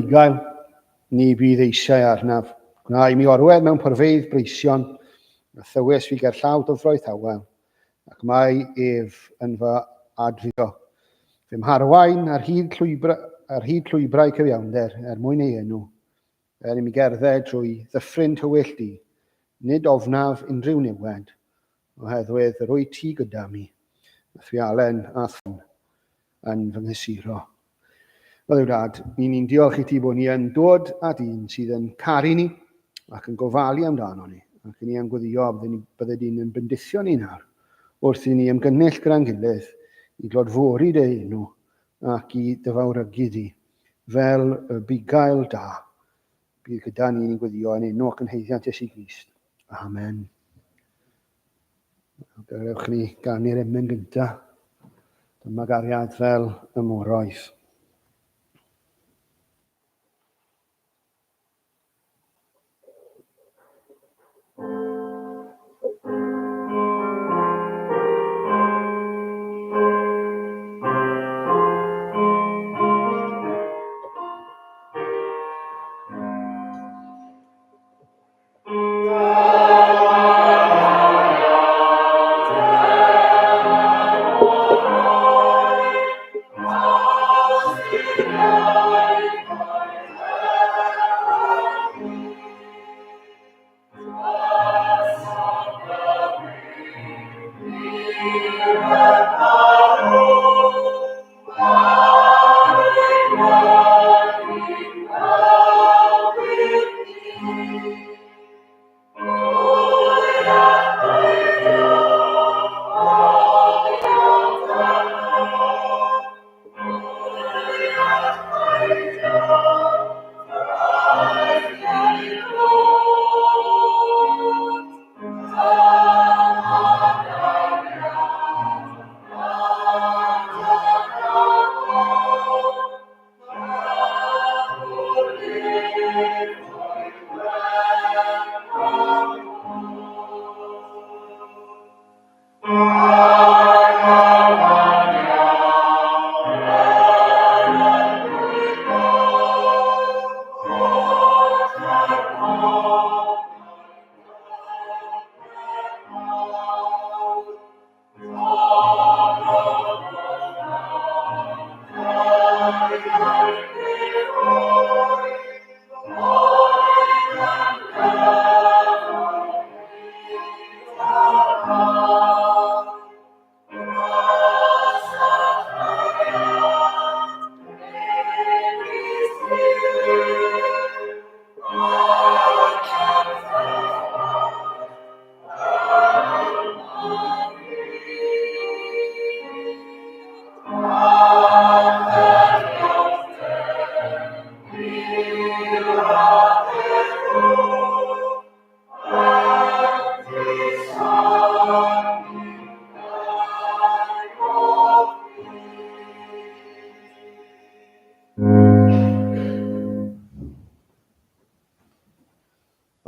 Gael, ni bydd eisiau arnaf. Gwna I mi orwedd mewn porfeidd breision, a thywes fi ger llaw dyfroedd hawel, ac mae ef yn fy adfuddo. Fy mharwain ar hyd llwybrau cyfiawnder mwyn ei enw, I mi gerdded trwy ddyffryn tywyll di, nid ofnaf unrhyw niwed, oherwydd yr wyt ti gyda mi, a thwialen a thwn yn fy nghysuro. Wel, Dad, ni'n diolch I ti bod ni yn dod â dyn sydd yn caru ni ac yn gofalu amdano ni, ac ni yn gweddio bydde di'n yn bendithio ni nawr, wrth I ni ymgynnull gyda'n gilydd I glodfori dy enw ac I dyfawrygu di, fel y bugail da. Bydd gyda ni'n gweddio yn enw ac yn heiddiant Iesu Grist. Amen. Gyrewch ni ganu'r emyn gyntaf. Dyma gariad fel y moroedd.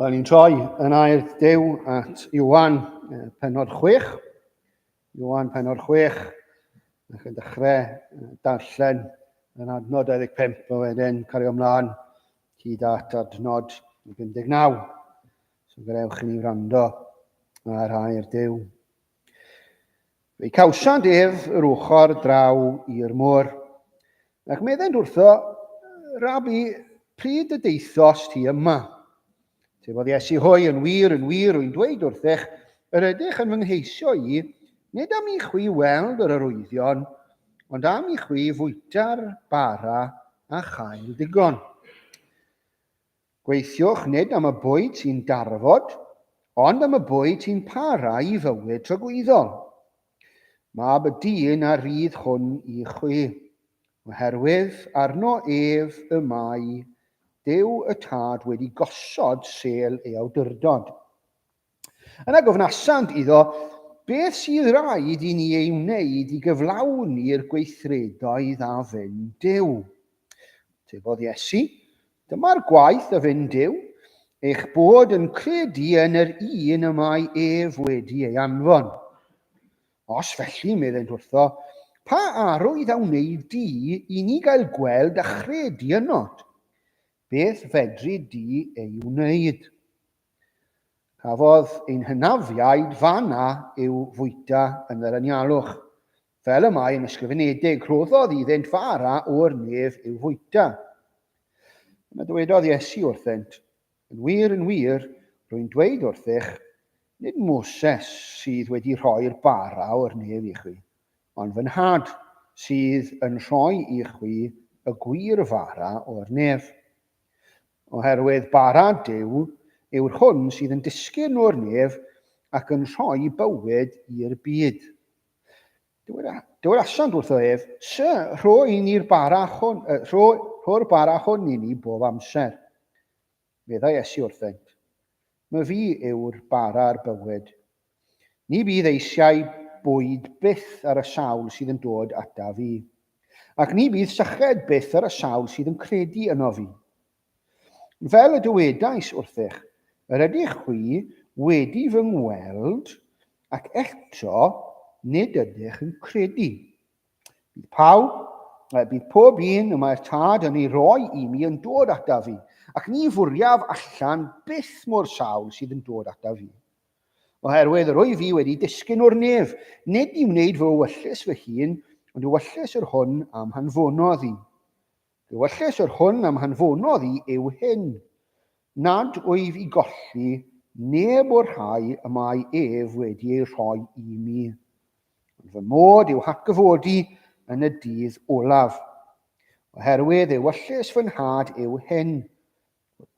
Wel, ni'n troi yn air Duw at Iwan penod 6. Iwan penod 6, ac yn dechrau darllen yn adnod 25, a wedyn cario ymlaen hyd at adnod 59. So gadewch I ni wrando ar air Duw. Fe'i cawsant ef yr ochr draw i'r môr, ac meddai'n wrtho, Rabi, pryd y deithos ti yma? Te bod Iesu hwy yn wir wy'n dweud wrthych, yr ydych yn fy ngheisio I, nid am I chwi weld yr arwyddion, ond am I chwi fwyta'r bara a chael digon. Gweithiwch nid am y bwyd sy'n darfod, ond am y bwyd sy'n para I fywyd tragwyddol. Mab y dyn a rydd hwn I chwi, oherwydd arno ef y mae Duw y tad wedi gosod sel ei awdurdod. Yna gofnasant iddo, beth sydd rhaid I ni ei wneud I gyflawni'r gweithredoedd a fynd Duw? Tebodd Iesu, dyma'r gwaith a fynd Duw, eich bod yn credu yn yr un y mae ef wedi ei anfon. Os felly, meddai'n wrtho, pa arwydd a wneud di I ni gael gweld a chredu yno? beth fedri di ei wneud? Cafodd ein hynafiaid fanna i'w fwyta yn yr anialwch. Fel y mae yn ysgrifenedig, rhoddodd iddynt fara o'r nef i'w fwyta. Yna dywedodd Iesu wrthynt, yn wir, rwy'n dweud wrthych, nid Moses sydd wedi rhoi'r bara o'r nef i chi, ond fy nhad sydd yn rhoi i chi y gwir fara o'r nef. Oherwydd bara Duw yw'r hwn sydd yn disgyn o'r nef ac yn rhoi bywyd i'r byd. Dywed asant wrtho ef, Sir, rho'r bara hwn i ni bob amser. Meddai Iesu wrthynt, mae fi yw'r bara'r bywyd. Ni bydd eisiau bwyd byth ar y sawl sydd yn dod ata fi, ac ni bydd syched byth ar y sawl sydd yn credu yno fi. Fel y dywedais wrthych, yr ydych chi wedi fy ngweld, ac eto nid ydych yn credu. Bydd pob un y mae'r tad yn ei roi i mi yn dod ata fi, ac ni fwriaf allan byth mor sawl sydd yn dod ata fi. Oherwydd yr wyf fi wedi disgyn o'r nef, nid i wneud fy wyllus fy hun, ond i wyllus yr hwn am hanfonodd i. Y wyllus yr hwn am hanfonodd i yw hyn, nad wyf i golli neb o'r rhai y mae ef wedi ei rhoi i mi. Ond fy mod yw hatgyfodi yn y dydd olaf. Oherwydd ei wyllus fy nhad yw hyn.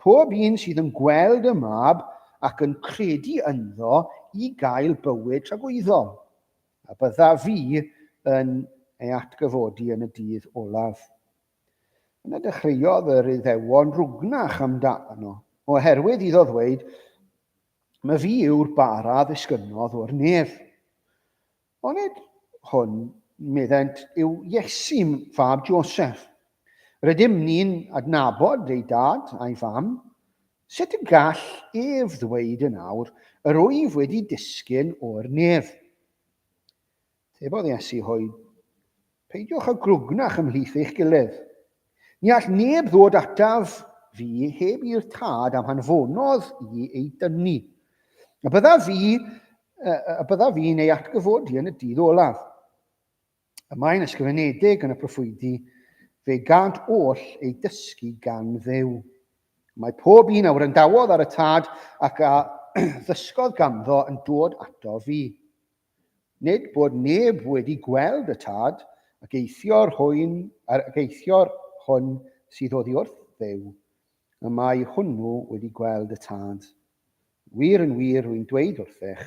Pob un sydd yn gweld y mab ac yn credu ynddo i gael bywyd tragwyddol, a bydda fi yn ei atgyfodi yn y dydd olaf. Yna dechreuodd yr Iddewon rwgnach amdano, oherwydd iddo ddweud, mae fi yw'r bara ddisgynnodd o'r nef. Ond nid hwn, meddent, yw Iesu fab Joseph. Rydym ni'n adnabod ei dad a'i fam. Sut y gall ef ddweud yn awr, yr wyf wedi disgyn o'r nef? Tebodd Iesu hwyd, peidiwch â grwgnach ymhlith eich gilydd. Ni all neb ddod ataf fi heb i'r tad am hanfonodd i ei dynnu. A bydda fi'n ei atgyfodi yn y dydd olaf. Y mae'n ysgrifenedig yn y proffwydi, fe gant oll ei dysgu gan Dduw. Mae pob un a wrandawodd ar y tad ac a ddysgodd ganddo yn dod ato fi. Nid bod neb wedi gweld y tad ac eithio'r hwn sydd oddi wrth Dduw, a mae hwnnw wedi gweld y tad. Wir, rwy'n dweud wrthych,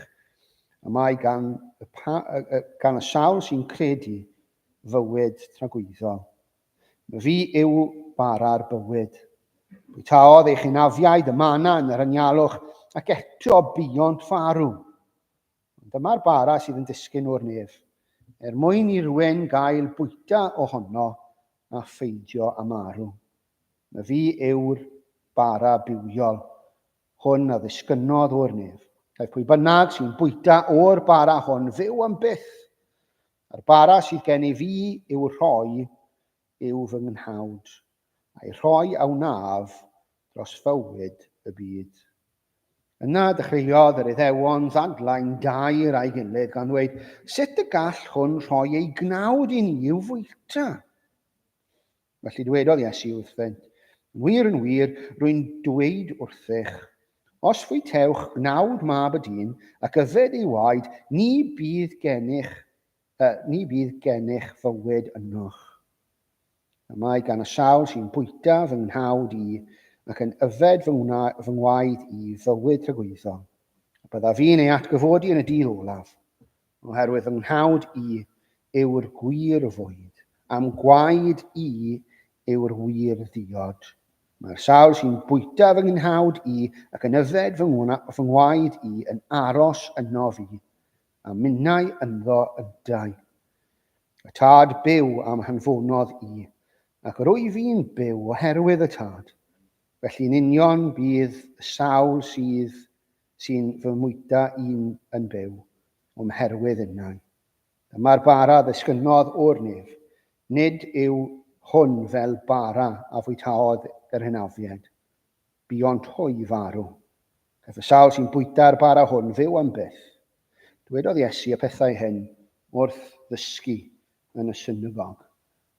a mae gan y sawl sy'n credu fywyd tragwyddol. Mae fi yw bara'r bywyd. Bwytaodd eich hynafiaid y manna yn yr anialwch ac eto buont farw. Dyma'r bara sydd yn disgyn o'r nef, mwyn i rywun gael bwyta ohono a pheidio a marw. Mae fi yw'r bara bywiol, hwn a ddisgynnodd o'r nef. Caiff pwy bynnag sy'n bwyta o'r bara hwn fyw am byth. A'r bara sydd gen i fi yw rhoi yw fy nghnhawd, a'i rhoi a wnaf dros fywyd y byd. Yna dechreuodd yr Iddewon ddadlau dair a'i gilydd gan ddweud, sut y gall hwn rhoi ei gnawd i ni i'w fwyta? Felly dwedodd Iesu wrthynt, yn wir, rwy'n dweud wrthych, os fwytewch gnawd mab y dyn ac yfed ei waed, ni bydd gennych fywyd ynoch. A mae gan y sawl sy'n bwyta fy nghnawd i ac yn yfed fy ngwaed i fywyd tragwyddol. A bydda fi'n ei atgyfodi yn y dydd olaf, oherwydd fy nghnawd i yw'r gwir fwyd, am gwaed i yw'r wir ddiod. Mae'r sawl sy'n bwyta fy nghnhawd i ac yn yfed fy ngwaed i yn aros yno fi, a minnau ynddo ydau. Y tad byw am hanfonodd i, ac yr wyf fi'n byw oherwydd y tad. Felly'n union bydd y sawl sy'n fy mwyta un yn byw, oherwydd ynnau. Dyma'r bara ddisgynnodd o'r nef, nid yw hwn fel bara a fwytaodd gyda'r hynafiad. Buont hwy farw. Caeth y sawl sy'n bwyta'r bara hwn fyw am byth. Dywedodd Iesu y pethau hyn wrth ddysgu yn y synagog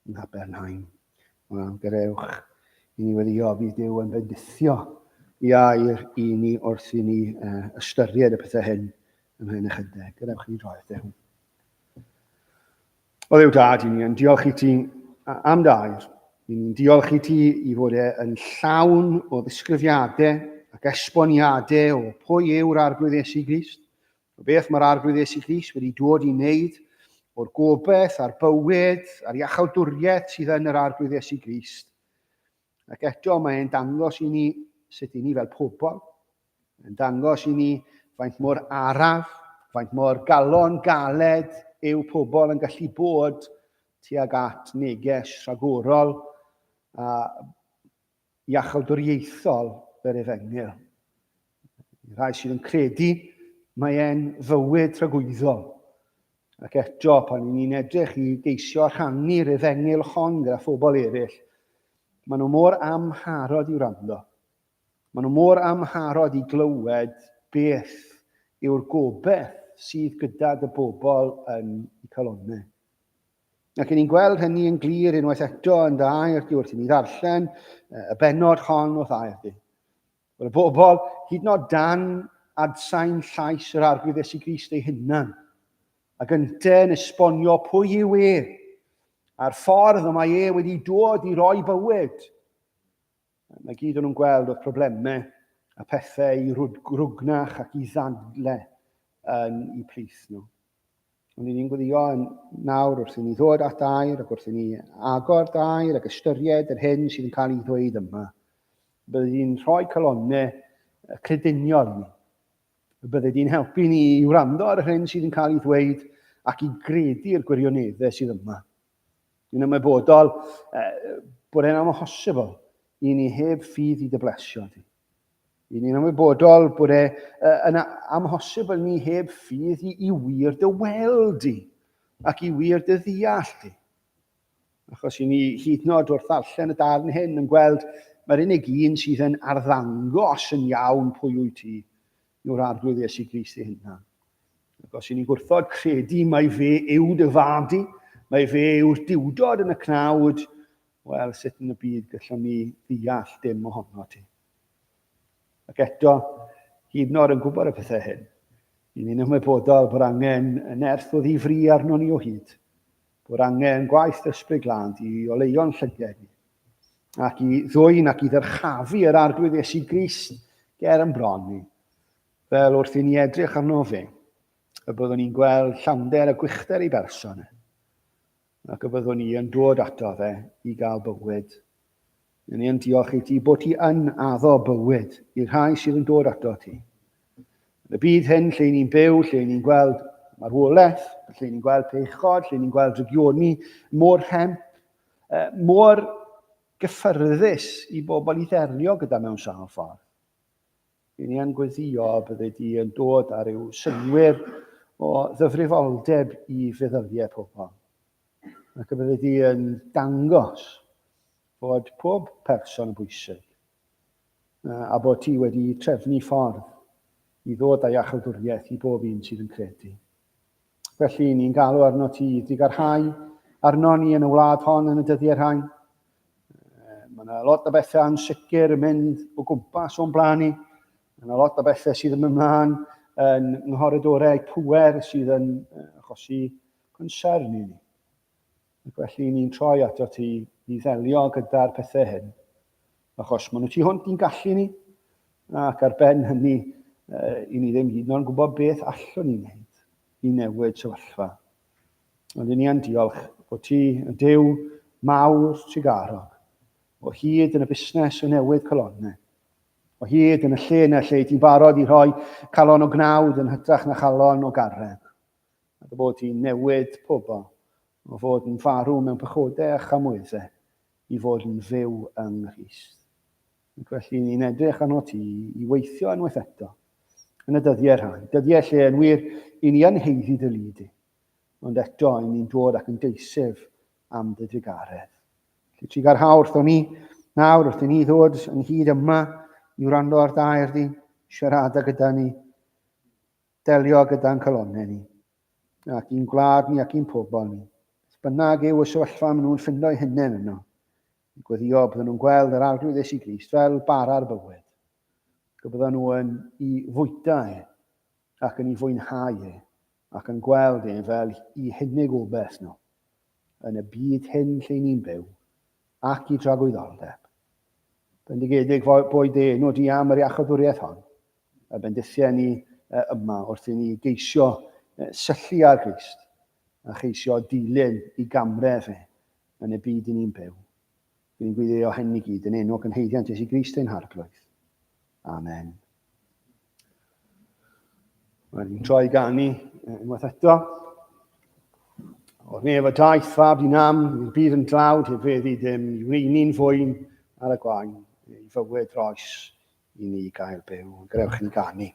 yng Nghapernaum. Wel, gadewch i ni weddio bydd Duw yn bendithio i air i ni wrth i ni ystyried y pethau hyn ym mhen ychydig. Gadewch i ni droed Duw. O Dduw Dad, i ni yn diolch i ti am dair. I ni'n diolch i ti i fod yn llawn o ddisgrifiadau ac esboniadau o pwy yw'r arglwydd Iesu Grist, o beth mae'r arglwydd Iesu Grist wedi dod i wneud o'r gobeith a'r bywyd a'r iachawdwriaeth sydd yn yr arglwydd Iesu Grist. Ac eto mae'n dangos i ni sut i ni fel pobl, mae'n dangos i ni faint mor araf, faint mor galon galed yw pobl yn gallu bod tuag at neges rhagorol a iachawdwriaethol yr Efengyl. Rhai sydd yn credu mae e'n fywyd rhagwyddol. Ac eto, pan ni'n edrych i geisio rhannu'r Efengyl hon gyda phobl eraill, maen nhw mor amharod i'w wrando. Maen nhw mor amharod i glywed beth yw'r gobeith sydd gyda dy bobl yn eu calonnau. Ac ni'n gweld hynny yn glir unwaith eto yn dy air di wrth i ni ddarllen y bennod hon o ddair di. Bod y bobl hyd yn oed dan adsain llais yr arglwydd Iesu Grist ei hunan, ac yn esbonio pwy yw e, a'r ffordd y mae e wedi dod i roi bywyd. Mae gyd o'n nhw'n gweld o'r problemau a pethau i rwgnach ac i ddadle yn eu plith nhw. Ond ni'n gweddio nawr wrth i ni ddod at air ac wrth i ni agor dair ac ystyried yr hyn sydd yn cael ei ddweud yma. Bydde di'n rhoi calonnau crediniol ni. Bydde di'n helpu ni i wrando ar yr hyn sydd yn cael ei ddweud ac i gredu'r gwirioneddau sydd yma. Ni'n ymwybodol bod e'n amhosibl i ni heb ffydd i dyblesio di. Ni'n ymwybodol bod e'n amhosibl ni heb ffydd i wir dy weld di ac i wir dy ddeall di. Achos i ni hyd yn oed wrth ddarllen y darn hyn yn gweld mae'r unig un sydd yn arddangos yn iawn pwy wyt ti yw'r arglwydd Iesu Grist ei hunan. Ac os i ni gwrthod credu mai fe yw dy fadi, mai fe yw'r diwdod yn y cnawd, wel, sut yn y byd gallwn ni ddeall dim ohono ti. Ac eto, hyd yn oed yn gwybod y pethau hyn, ni'n ymwybodol bod angen nerth o ddifri arno ni o hyd, bod angen gwaith ysbryd glân i oleio'n llyged ni, ac i ddwyn ac i ddyrchafu yr arglwydd Iesu Grist ger yn bron ni, fel wrth i ni edrych arno fe, y byddwn ni'n gweld llawnder a gwychter ei berson, ac y byddwn ni yn dod ato fe i gael bywyd. Ni'n diolch i ti bod ti yn addo bywyd i'r rhai sydd yn dod ato ti. Yn y byd hyn lle ni'n byw, lle ni'n gweld marwolaeth, lle ni'n gweld pechod, lle ni'n gweld regioni mor hemp, mor gyffyrddus i bobl i ddelio gyda mewn sawl ffordd. Ni'n gweddio bydde ti yn dod ar ryw synwyr o ddyfrifoldeb i feddyliau pobl. Ac bydde ti yn dangos bod pob person yn bwysig a bod ti wedi trefnu ffordd i ddod â iachawdwriaeth i bob un sydd yn credu. Felly ni'n galw arno ti i ddigarhau arno ni yn y wlad hon yn y dyddiau rhain. Mae yna lot o bethau ansicr yn mynd o gwmpas o'n blaen ni. Mae yna lot o bethau sydd yn mynd ymlaen yn nghoridorau pŵer sydd yn achosi concern i ni. Felly ni'n troi ato ti i ddelio gyda'r pethau hyn, achos maen nhw tu hwnt i'n gallu ni, ac ar ben hynny, i ni ddim hyd yn oed gwybod beth allwn ni'n gwneud i newid sefyllfa. Ond i ni yn diolch bod ti yn Duw mawr trigarog, o hyd yn y busnes o newid colonnau, o hyd yn y lle yna lle ti'n barod i roi calon o gnawd yn hytrach na chalon o garreg, a bod ti'n newid pobl, o fod yn farw mewn pechodau a chamwyddau i fod yn fyw yng Nghrist. Felly ni'n edrych arno ti i weithio unwaith eto yn y dyddiau rhain. Dyddiau lle yn wir i ni anheiddi dy lyd di, ond eto i ni'n dod ac yn deisif am dy digaredd. Felly ti garhaw wrtho ni Nawr wrth i ni ddod yn hyd yma i wrando ar dair di, siarad gyda ni, delio gyda'n calonnau ni, ac i'n gwlad ni ac i'n pobol ni. Bynnag yw y sefyllfa maen nhw'n ffindo eu hunain yno. Gweddio bydden nhw'n gweld yr arglwydd Iesu Grist fel bara'r bywyd. Bydden nhw yn ei fwyta ac yn ei fwynhau ac yn gweld fel ei hunig obaith nhw yn y byd hyn lle ni'n byw ac i dragwyddoldeb. Bendigedig boed enw di am yr iachawdwriaeth hon, y bendithiau ni yma wrth i ni geisio syllu ar Grist a cheisio dilyn i gamref yn y byd i ni'n byw. Dwi'n gwyddio hyn i gyd yn enw cynheiddiant Iesu Grist ein harglwydd. Amen. Mae'n troi gan ni unwaith eto. O'r nef y daith fab di nam, i'r byd yn dlawd, hefyd i ddim i weini'n fwyn ar y gwain, i fywyd roes i ni gael byw. Grewch ni gan ni.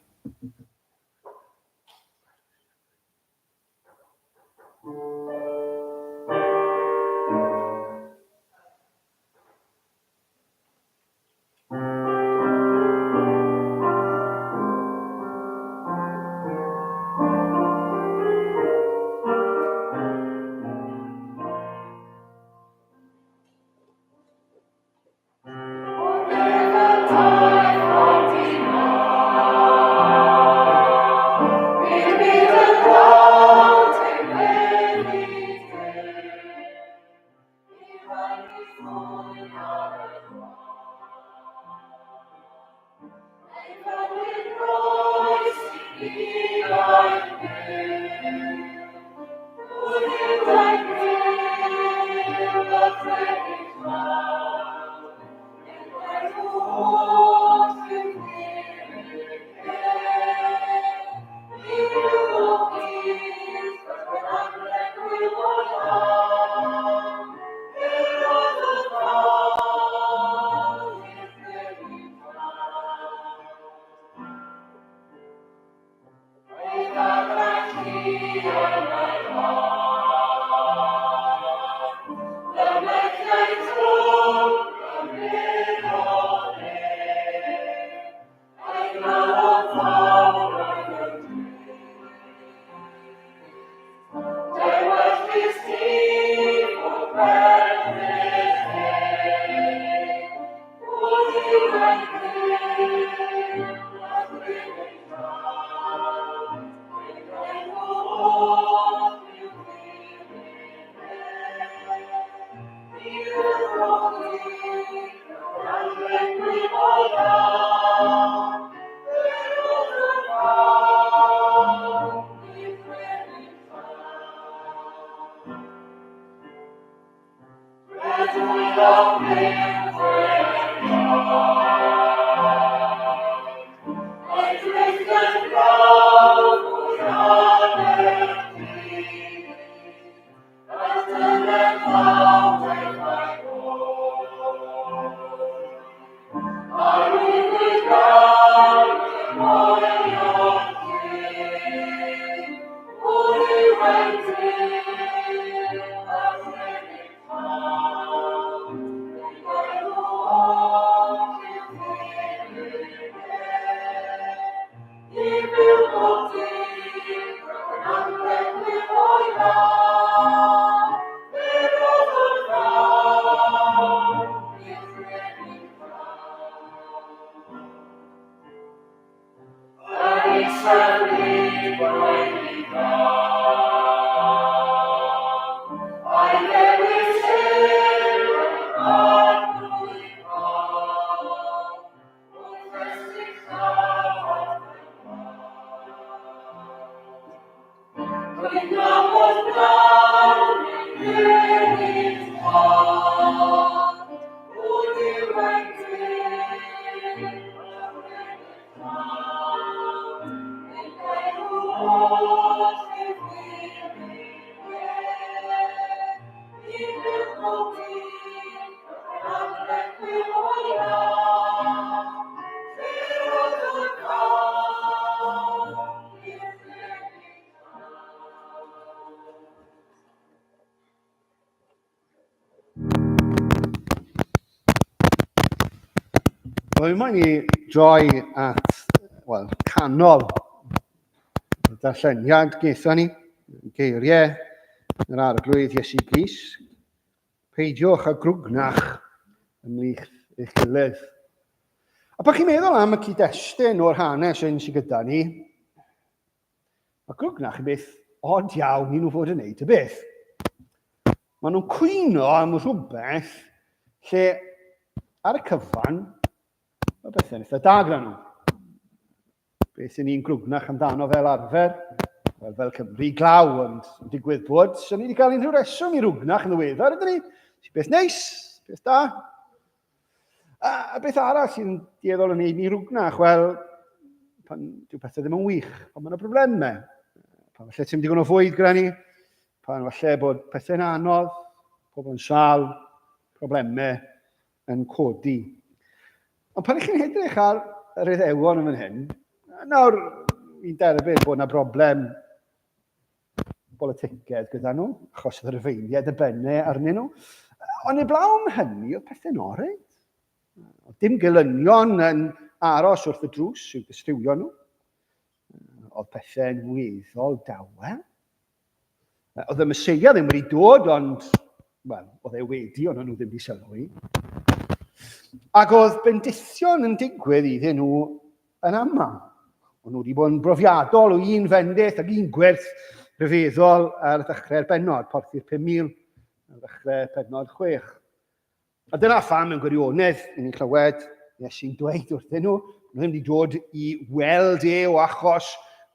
Wel, mae'n i droi at, wel, canol y darlleniad gaethon ni, geiriau yr arglwydd Iesu Grist. Peidiwch â grwgnach ymlith eich gilydd. A pan chi'n meddwl am y cyd-destun o'r hanes sy'n gyda ni, mae grwgnach yn beth od iawn i nhw fod yn neud y beth. Maen nhw'n cwyno am rhywbeth lle ar y cyfan, mae bethau'n eitha da gyda nhw. Beth sy'n ni'n grwgnach amdano fel arfer, fel Cymru glaw, ond yn digwydd bod, sy'n ni wedi cael unrhyw reswm i rwgnach yn ddiweddar, ydyn ni? Sy'n beth neis, beth da. A beth arall sy'n dieddol yn neud ni rwgnach? Wel, pan dyw pethau ddim yn wych, pan mae'n y broblemau. Pan falle ti'n digon o fwyd gyda ni, pan falle bod pethau'n anodd, pobl yn sal, problemau yn codi. Ond pan ych chi'n edrych ar yr Iddewon yn fan hyn, nawr i'n derbyn bod yna broblem politicedd gyda nhw, achos y rhyfeiniad y bennau arnyn nhw. Ond y blaw am hynny, oedd pethau'n orau. Dim gilynion yn aros wrth y drws i'w dystywio nhw. Oedd pethau'n weddol dawel. Oedd y Meseia ddim wedi dod, ond, wel, oedd e wedi, ond nhw ddim wedi sylwi. Ac oedd bendithion yn digwydd iddyn nhw yn aml. Ond nhw wedi bod yn brofiadol o un fendith ac un gwerth rhyfeddol ar ddechrau'r bennod, porthu'r 5,000 ar ddechrau pennod 6. A dyna pham yn gwirionedd, ni'n clywed Iesu'n dweud wrthyn nhw, nhw ddim wedi dod i weld o achos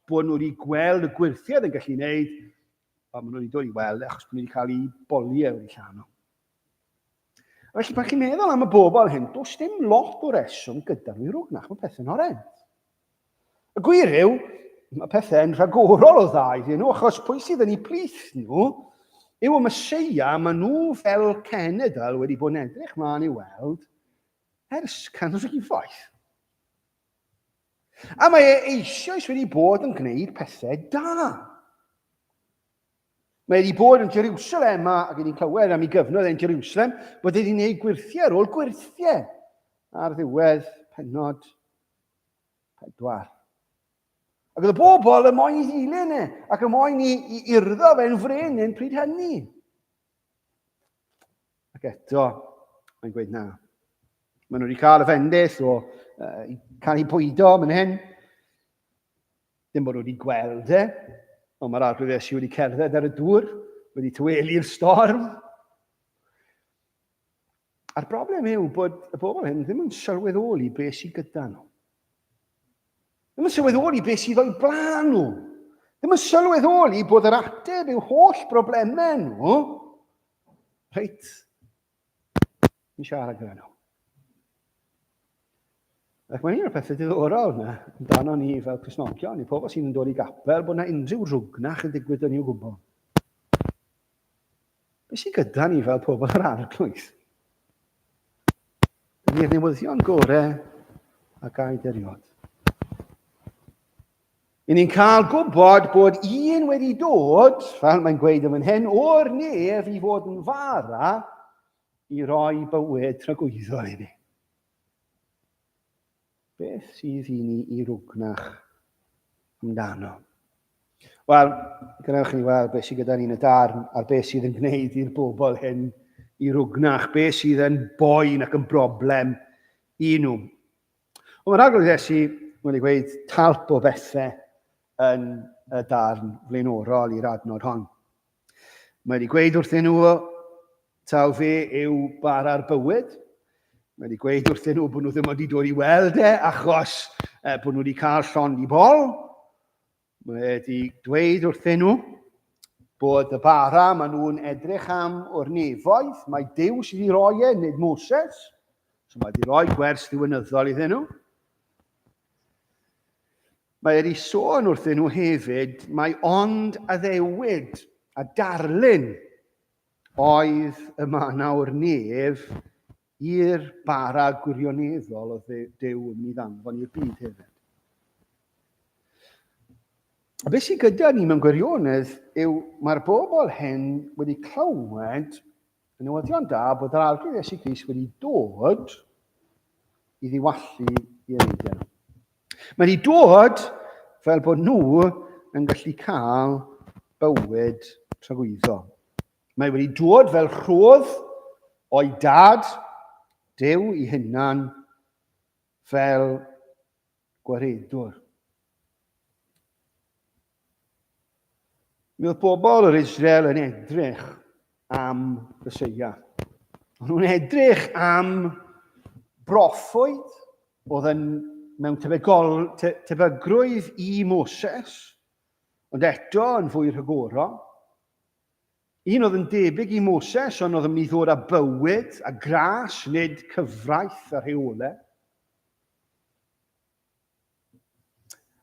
bod nhw wedi gweld y gwirthiad yn gallu gwneud, a maen nhw wedi dod i weld achos bod nhw wedi cael eu boliau wedi llawn. Felly, pan chi'n meddwl am y bobl hyn, does dim lot o reswm gyda nhw i rwgnach, mae pethau'n horrend. Y gwir yw, mae pethau'n rhagorol o dda iddyn nhw, achos pwy sydd yn eu plith nhw, yw y Meseia, maen nhw fel cenedl wedi bod yn edrych mlaen i weld ers canrifoedd. A mae eisoes wedi bod yn gwneud pethau da. Mae wedi bod yn Jerusalem, ac wedi clywed am ei gyfnod yn Jerusalem, bod wedi gwneud gwirthiau ar ôl gwirthiau ar ddiwedd pennod 4. Ac oedd y bobl y moyn i ddilyn ac y moyn i urddo fe'n fren yn pryd hynny. Ac eto, mae'n gweud na. Maen nhw wedi cael y fendith o cael ei bwydo yn hyn. Dim bod nhw wedi gweld ond mae'r arglwydd Iesu wedi cerdded ar y dŵr, wedi tyweli'r storm. A'r broblem yw bod y bobl hyn ddim yn sylweddoli beth sydd gyda nhw. Ddim yn sylweddoli beth sydd o'i blaen nhw. Ddim yn sylweddoli bod yr ateb i'w holl broblemau nhw. Reit, ni'n siarad gyda nhw. Ac mae'n un o'r pethau diddorol yna, amdano ni fel Cristnogion, i pobl sy'n dod i gapel, bod yna unrhyw rwgnach yn digwydd yn i'w gwybod. Beth sy'n gyda ni fel pobl yr arglwydd? Ni'r newyddion gorau ac aideriod. I ni'n cael gwybod bod un wedi dod, fel mae'n gweud yn hyn, o'r nef i fod yn fara i roi bywyd tragwyddol i ni. Beth sydd i ni i rwgnach amdano? Wel, gynewch ni weld beth sydd gyda ni'n y darn a'r beth sydd yn gwneud i'r bobl hyn i rwgnach, beth sydd yn boen ac yn broblem i nhw. Ond mae'r arglwydd Iesu wedi gweud talp o bethau yn y darn flaenorol i'r adnod hon. Mae wedi gweud wrthyn nhw taw fe yw bara'r bywyd. Mae wedi gweud wrthyn nhw bod nhw ddim wedi dod i weld achos bod nhw wedi cael llond i bol. Mae wedi dweud wrthyn nhw bod y bara maen nhw'n edrych am o'r nefoedd. Mae Duw sydd wedi roi nid Moses. So mae wedi rhoi gwers ddiwynyddol iddyn nhw. Mae wedi sôn wrthyn nhw hefyd, mae ond a ddewid a darlun oedd y mana o'r nef i'r bara gwirioneddol o Duw yn ei ddanfon i'r byd hefyd. A beth sydd gyda ni mewn gwirionedd yw mae'r bobl hyn wedi clywed yn newyddion da bod yr arglwydd Iesu Grist wedi dod i ddiwallu i ynediad. Mae wedi dod fel bod nhw yn gallu cael bywyd tragwyddo. Mae wedi dod fel rhodd o'i dad, Duw i hunan, fel gwaredwr. Mi oedd bobl yr Israel yn edrych am Meseia. O'n nhw'n edrych am broffwyd oedd yn mewn tebygrwydd i Moses, ond eto yn fwy rhagorol. Un oedd yn debyg i Moses, ond oedd yn mynd i ddod â bywyd a gras, nid cyfraith a rheolau.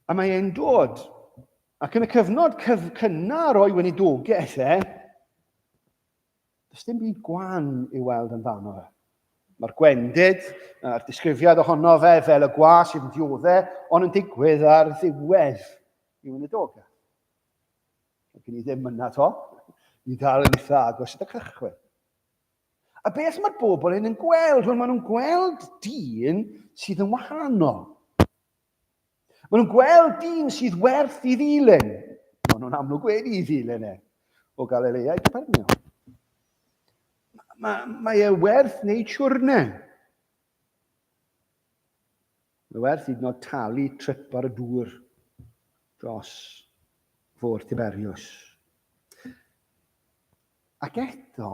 A mae e'n dod, ac yn y cyfnod cynnar o'i weinidogaeth does dim byd gwan i weld amdano fe. Mae'r gwendid, a'r disgrifiad ohono fe fel y gwas sydd yn dioddau, ond yn digwydd ar ddiwedd i weinidogaeth. Gen i ddim yna to. I ddal yn eitha agos at y cychwyn. A beth mae'r bobl yn gweld? Wel, maen nhw'n gweld dyn sydd yn wahanol. Maen nhw'n gweld dyn sydd werth i ddilyn. Maen nhw'n amlwg wedi i ddilyn o Galilea i Capernaum. Mae e werth neu siwrnau. Mae werth hyd yn oed talu trip ar y dŵr dros fôr Tiberius. Ac eto,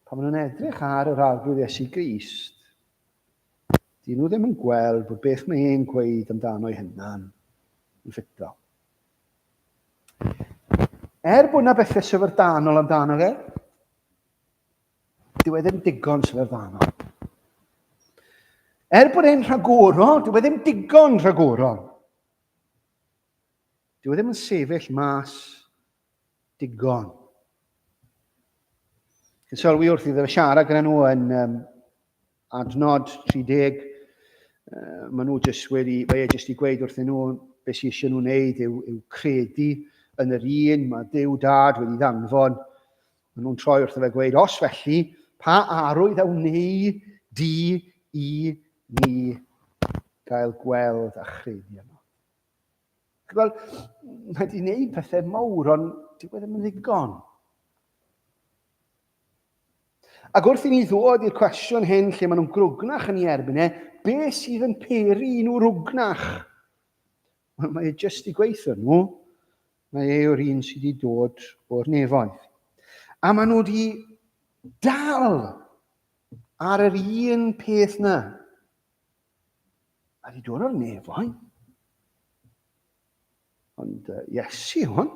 pan maen nhw'n edrych ar yr arglwydd Iesu Grist, dyn nhw ddim yn gweld bod beth mae e'n gweud amdano ei hunan yn ffito. Bod yna bethau syfrdanol amdano fe, dyw e ddim digon syfrdanol. Bod e'n rhagorol, dyw e ddim digon rhagorol. Dyw e ddim yn sefyll mas digon. Yn sylwi wrth iddo fe siarad gyda nhw yn adnod 30, maen nhw fe jyst i gweud wrthyn nhw beth sydd eisiau nhw wneud yw credu yn yr un mae Duw Dad wedi ddanfon. Maen nhw'n troi wrtho fe gweud, os felly, pa arwydd a wneu di i ni gael gweld a chredu yno. Wel, mae wedi gwneud pethau mawr, ond dyw e ddim yn ddigon. Ac wrth i ni ddod i'r cwestiwn hyn lle maen nhw'n grwgnach yn ei erbyn beth sydd yn peri nhw rwgnach? Wel, mae e jyst i gweithio nhw, mae e yw'r un sydd wedi dod o'r nefoedd. A maen nhw wedi dal ar yr un peth na. A wedi dod o'r nefoedd. Ond Iesu hwn.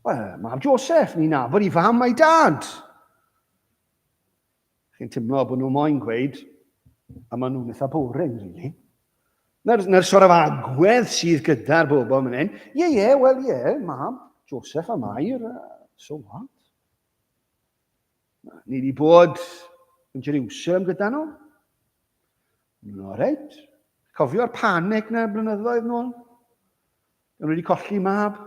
Wel, mab Joseph, ni'n nabod i fam a'i dad. Chi'n teimlo bod nhw moyn gweud, a maen nhw'n eitha boring, really. Na'r sort of agwedd sydd gyda'r bobl yn hyn. Mam, Joseph a Mair, so what? Ni wedi bod yn Jerusalem gyda nhw. Nhw'n reit. Cofio'r panic na blynyddoedd nôl. Nhw wedi colli mab.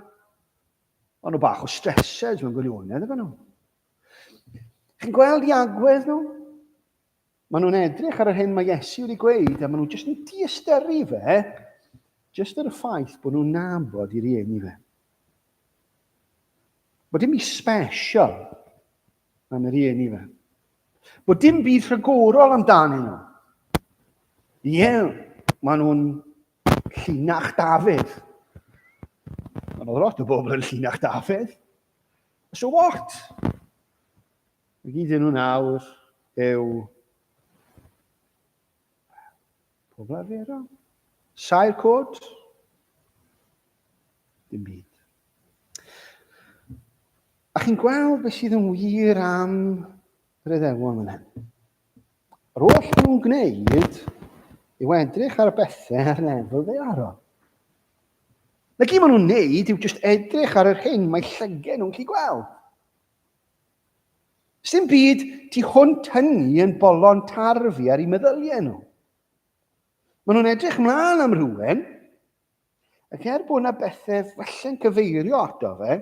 Ond nhw bach o stresses mewn gwirionedd efo nhw. Chi'n gweld i agwedd nhw? Maen nhw'n edrych ar yr hyn mae Iesu wedi gweud, a maen nhw jyst yn diysteri fe, jyst ar y ffaith bod nhw'n nabod i rieni fe. Bod dim i special am y rieni fe. Bod dim byd rhagorol amdanyn nhw. Maen nhw'n llinach Dafydd. Ond oedd lot o bobl yn llinach Dafydd. So what? Mae gyd yn nhw nawr yw pobl arferol. Sair cod. Dim byd. A chi'n gweld beth sydd yn wir am yr Iddewon yn hyn. Yr oll nhw'n gwneud yw edrych ar y bethau ar lefel ddaearol. Na gyd maen nhw'n neud yw jyst edrych ar yr hyn mae llygen nhw'n gallu gweld. Sdim byd tu hwnt hynny yn bolon tarfu ar ei meddyliau nhw. Maen nhw'n edrych mlaen am rhywun, ac bod yna bethau falle'n cyfeirio ato fe,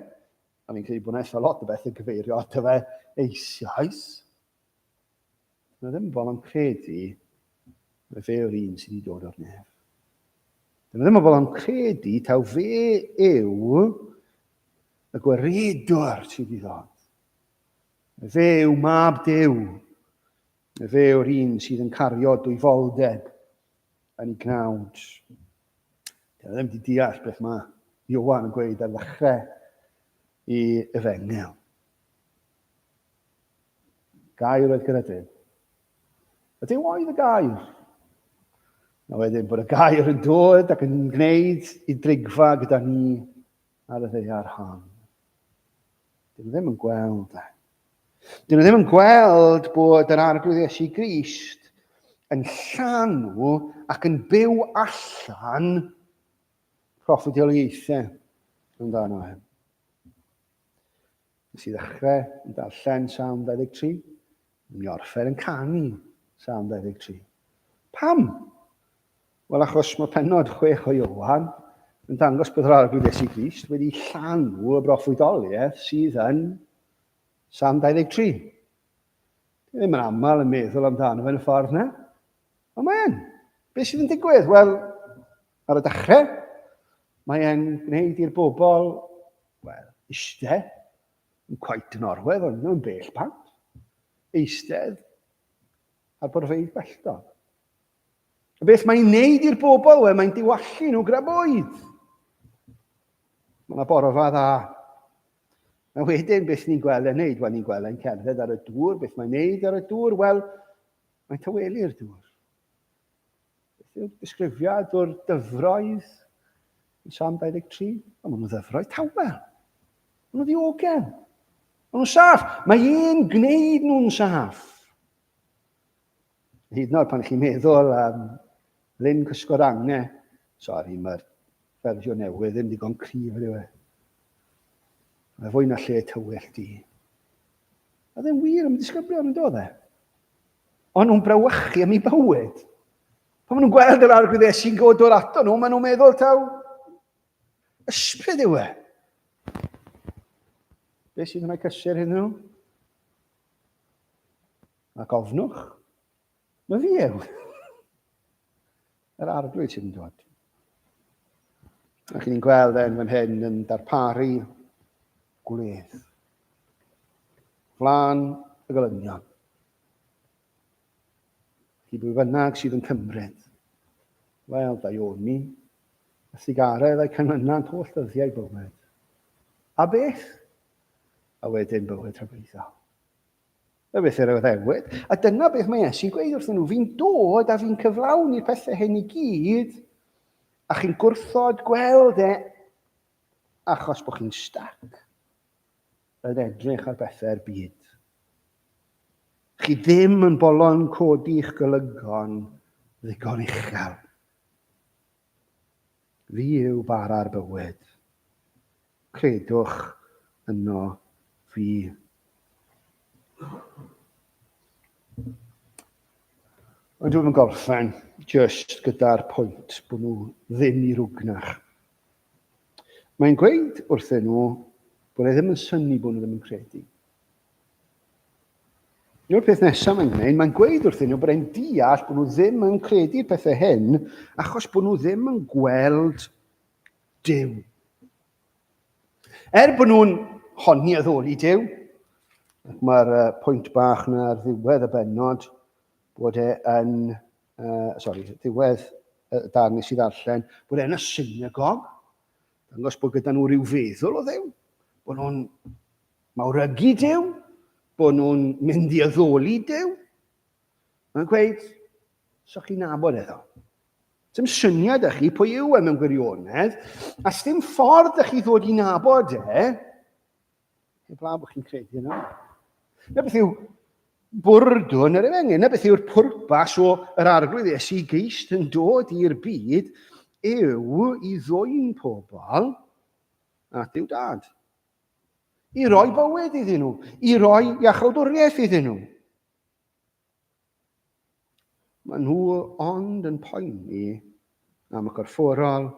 a fi'n credu bod yna eitha lot o bethau cyfeirio ato fe eisoes, na ddim bolon credu Mae fe yw'r un sydd wedi dod o'r nef. Dyna ddim o bobl yn credu taw fe yw y gwaredwr sydd wedi ddod. Fe yw mab Duw. Fe yw'r un sydd yn cario dwyfoldeb yn ei gnawd. Dyna ddim wedi deall beth mae Iowan yn gweud ar ddechrau i Efengel. Gair oedd gyda Duw. Ydy oedd y gair? A wedyn bod y gair yn dod ac yn gwneud i drigfa gyda ni ar y ddaear hon. Dyn nhw ddim yn gweld e. Dyn nhw ddim yn gweld bod yr arglwydd Iesu Grist yn llanw ac yn byw allan proffwydoliaethau amdano e. Nes i ddechrau yn darllen Psalm 23, yn i orffen yn canu Psalm 23. Pam? Wel, achos mae pennod 6 o Iowan yn dangos bod yr arglwydd Iesu Grist wedi llanw y broffwydoliaeth sydd yn Psalm 23. Ddim yn aml yn meddwl amdano fe yn y ffordd yna. Ond mae'n. Beth sydd yn digwydd? Wel, ar y dechrau, mae'n gwneud i'r bobl, eistedd, yn quite yn orwedd, ond nhw'n bell pant. Eistedd ar borfeydd belltog. A beth mae'n wneud i'r bobl, mae'n diwallu nhw gyda bwyd. Mae yna borfa dda. A wedyn, beth ni'n gweld e'n wneud? Wel, ni'n gweld e'n cerdded ar y dŵr. Beth mae'n wneud ar y dŵr? Wel, mae'n tawelu'r dŵr. Beth yw'r disgrifiad o'r dyfroedd yn Psalm 23? Maen nhw'n ddyfroedd tawel. Maen nhw'n ddiogel. Maen nhw'n saff. Mae un gwneud nhw'n saff. Hyd yn oed pan chi'n meddwl am Lyn Cysgod Angau. Sori, mae'r fersiwn newydd ddim digon cryf ydyw e. Mae fwy na lle tywell di. A ddim wir am disgyblion yn dod e. Ond nhw'n brawychu am ei bywyd. Pan maen nhw'n gweld yr arglwydd Iesu'n dod ato nhw, maen nhw'n meddwl taw ysbryd yw e. Beth sydd yn ei cysur hyn nhw? Ac ofnwch. Mae fi yw. Yr arglwydd sydd yn dod. Ac ni'n gweld e'n fan hyn yn darparu gwledd. Flan y golynion. I bwy bynnag sydd yn cymryd. Wel, Daioni, a sigaredd a'i canlyniant holl ddyddiau bywyd. A beth? A wedyn bywyd rhywbeth. Y beth yw'r addewid. A dyna beth mae Iesu'n gweud wrthyn nhw. Fi'n dod a fi'n cyflawni'r pethau hyn i gyd, a chi'n gwrthod gweld e achos bod chi'n stac yn edrych ar bethau'r byd. Chi ddim yn bolon codi'ch golygon ddigon uchel. Fi yw bara'r bywyd. Credwch yno fi. Ond dwi'n gorffen just gyda'r pwynt bod nhw ddim i rwgnach. Mae'n gweud wrthyn nhw bod e ddim yn synnu bod nhw ddim yn credu. Yw'r peth nesaf mae'n gwneud, mae'n gweud wrthyn nhw bod e'n deall bod nhw ddim yn credu'r pethau hyn achos bod nhw ddim yn gweld Duw. Bod nhw'n honni addoli Duw, mae'r pwynt bach na ar ddiwedd y bennod bod e'n, ddiwedd y darn nes i ddarllen, bod e'n y synagog, dangos bod gyda nhw rhyw feddwl o Dduw, bod nhw'n mawrygu Duw, bod nhw'n mynd i addoli Duw. Mae'n gweud, so chi'n nabod iddo. Dim syniad ych chi pwy yw e mewn gwirionedd, a sdim ffordd ych chi ddod i nabod e, heblaw bod chi'n credu yno. Na beth yw bwrdwn yr Efengyl, na beth yw'r pwrpas o yr arglwydd Iesu Grist yn dod i'r byd yw i ddwyn pobl at Duw Dad. I roi bywyd iddyn nhw, i roi iachawdwriaeth iddyn nhw. Mae nhw ond yn poeni am y corfforol